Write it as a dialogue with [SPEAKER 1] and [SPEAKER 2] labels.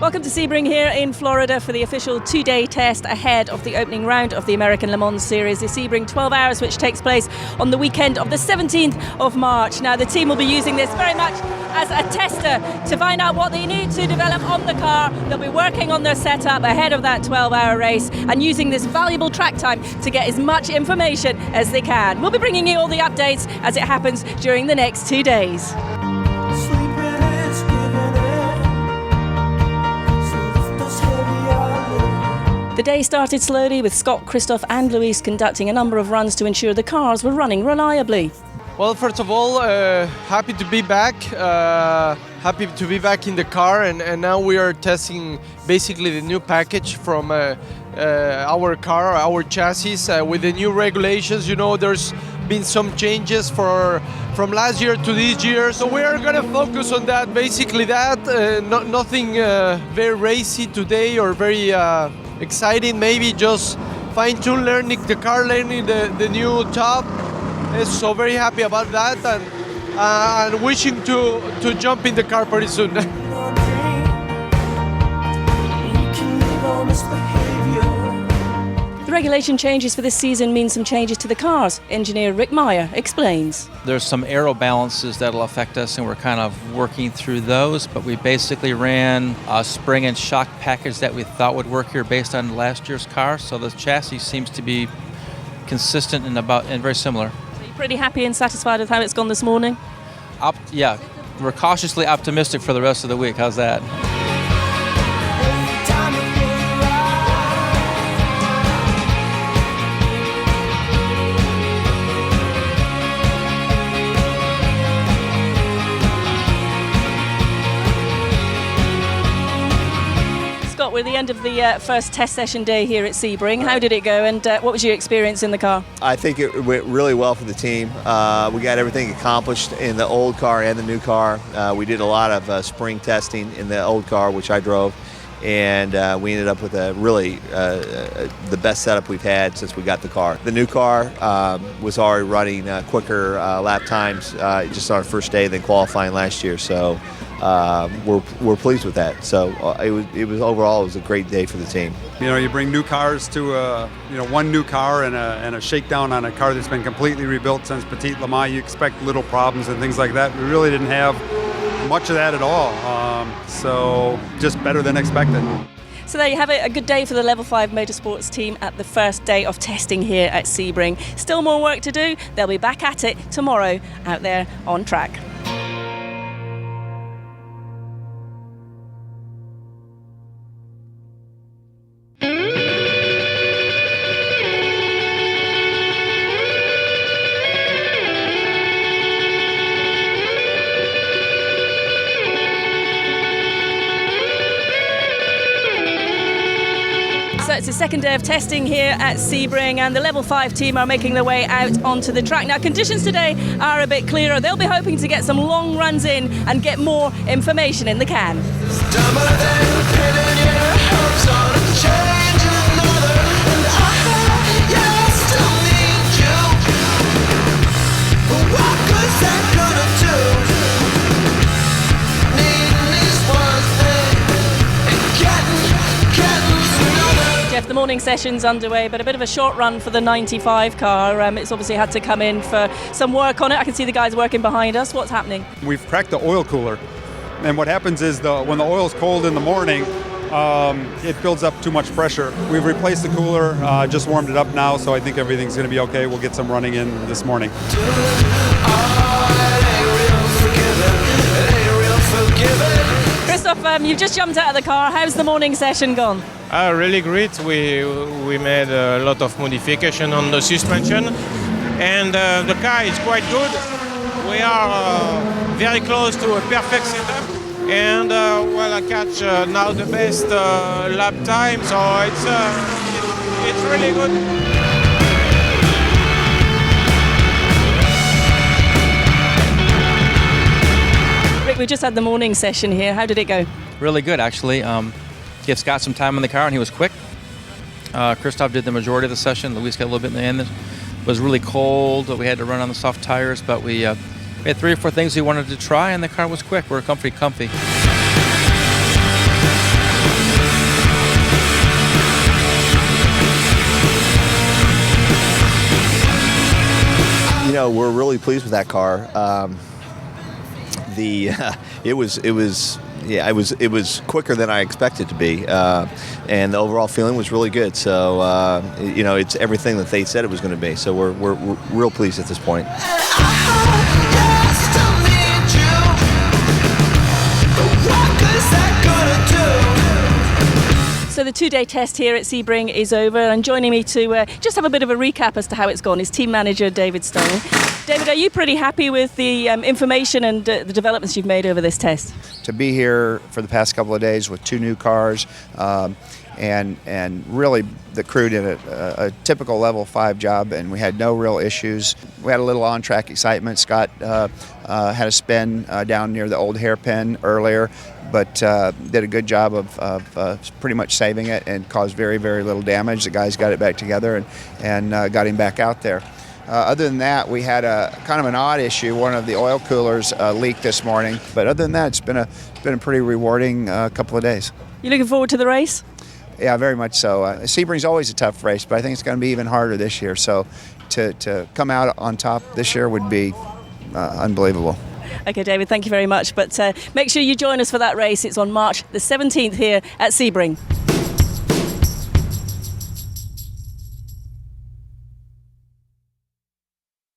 [SPEAKER 1] Welcome to Sebring here in Florida for the official two-day test ahead of the opening round of the American Le Mans Series, the Sebring 12 Hours, which takes place on the weekend of the 17th of March. Now, the team will be using this very much as a tester to find out what they need to develop on the car. They'll be working on their setup ahead of that 12-hour race and using this valuable track time to get as much information as they can. We'll be bringing you all the updates as it happens during the next 2 days. The day started slowly with Scott, Christoph and Luis conducting a number of runs to ensure the cars were running reliably.
[SPEAKER 2] Well, first of all, happy to be back. Happy to be back in the car, and now we are testing basically the new package from our car, our chassis, with the new regulations. You know, there's been some changes from last year to this year, so we are going to focus on that. Basically, nothing very racy today or very exciting. Maybe just fine-tune learning the car, learning the new top. So very happy about that, and wishing to jump in the car pretty soon.
[SPEAKER 1] The regulation changes for this season mean some changes to the cars. Engineer Rick Meyer explains.
[SPEAKER 3] There's some aero balances that'll affect us, and we're kind of working through those, but we basically ran a spring and shock package that we thought would work here based on last year's car, so the chassis seems to be consistent and very similar.
[SPEAKER 1] Pretty happy and satisfied with how it's gone this morning?
[SPEAKER 3] Yeah, we're cautiously optimistic for the rest of the week. How's that?
[SPEAKER 1] Scott, we're at the end of the first test session day here at Sebring. How did it go, and what was your experience in the car?
[SPEAKER 4] I think it went really well for the team. We got everything accomplished in the old car and the new car. We did a lot of spring testing in the old car, which I drove, and we ended up with a really the best setup we've had since we got the car. The new car was already running quicker lap times just on our first day than qualifying last year, so we're pleased with that. So it was overall a great day for the team.
[SPEAKER 5] You know, you bring new cars to one new car and a shakedown on a car that's been completely rebuilt since Petit Le Mans. You expect little problems and things like that. We really didn't have much of that at all. So just better than expected.
[SPEAKER 1] So there you have it, a good day for the Level 5 Motorsports team at the first day of testing here at Sebring. Still more work to do. They'll be back at it tomorrow out there on track. So it's the second day of testing here at Sebring, and the Level 5 team are making their way out onto the track. Now, conditions today are a bit clearer. They'll be hoping to get some long runs in and get more information in the can. The morning session's underway, but a bit of a short run for the 95 car. It's obviously had to come in for some work on it. I can see the guys working behind us. What's happening?
[SPEAKER 5] We've cracked the oil cooler, and what happens is when the oil's cold in the morning, it builds up too much pressure. We've replaced the cooler, just warmed it up now, so I think everything's going to be okay. We'll get some running in this morning.
[SPEAKER 1] Christoph, you've just jumped out of the car. How's the morning session gone?
[SPEAKER 6] Really great. We made a lot of modification on the suspension, and the car is quite good. We are very close to a perfect setup, and I catch now the best lap time, so it's really good.
[SPEAKER 1] Rick, we just had the morning session here. How did it go?
[SPEAKER 3] Really good, actually. Gave Scott some time in the car, and he was quick. Christoph did the majority of the session. Luis got a little bit in the end. It was really cold. We had to run on the soft tires, but we had 3 or 4 things we wanted to try, and the car was quick. We were comfy.
[SPEAKER 4] we're really pleased with that car. It was quicker than I expected it to be, and the overall feeling was really good. So it's everything that they said it was going to be. So we're real pleased at this point.
[SPEAKER 1] So the two-day test here at Sebring is over, and joining me to just have a bit of a recap as to how it's gone is team manager David Stone. David, are you pretty happy with the information and the developments you've made over this test?
[SPEAKER 7] To be here for the past couple of days with two new cars, and really the crew did a typical level 5 job, and we had no real issues. We had a little on-track excitement. Scott had a spin down near the old hairpin earlier, but did a good job of pretty much saving it and caused very, very little damage. The guys got it back together and got him back out there. Other than that, we had a kind of an odd issue. One of the oil coolers leaked this morning, but other than that, it's been a pretty rewarding couple of days.
[SPEAKER 1] You looking forward to the race?
[SPEAKER 7] Yeah, very much so. Sebring's always a tough race, but I think it's going to be even harder this year. So to come out on top this year would be unbelievable.
[SPEAKER 1] Okay, David, thank you very much. But make sure you join us for that race. It's on March the 17th here at Sebring.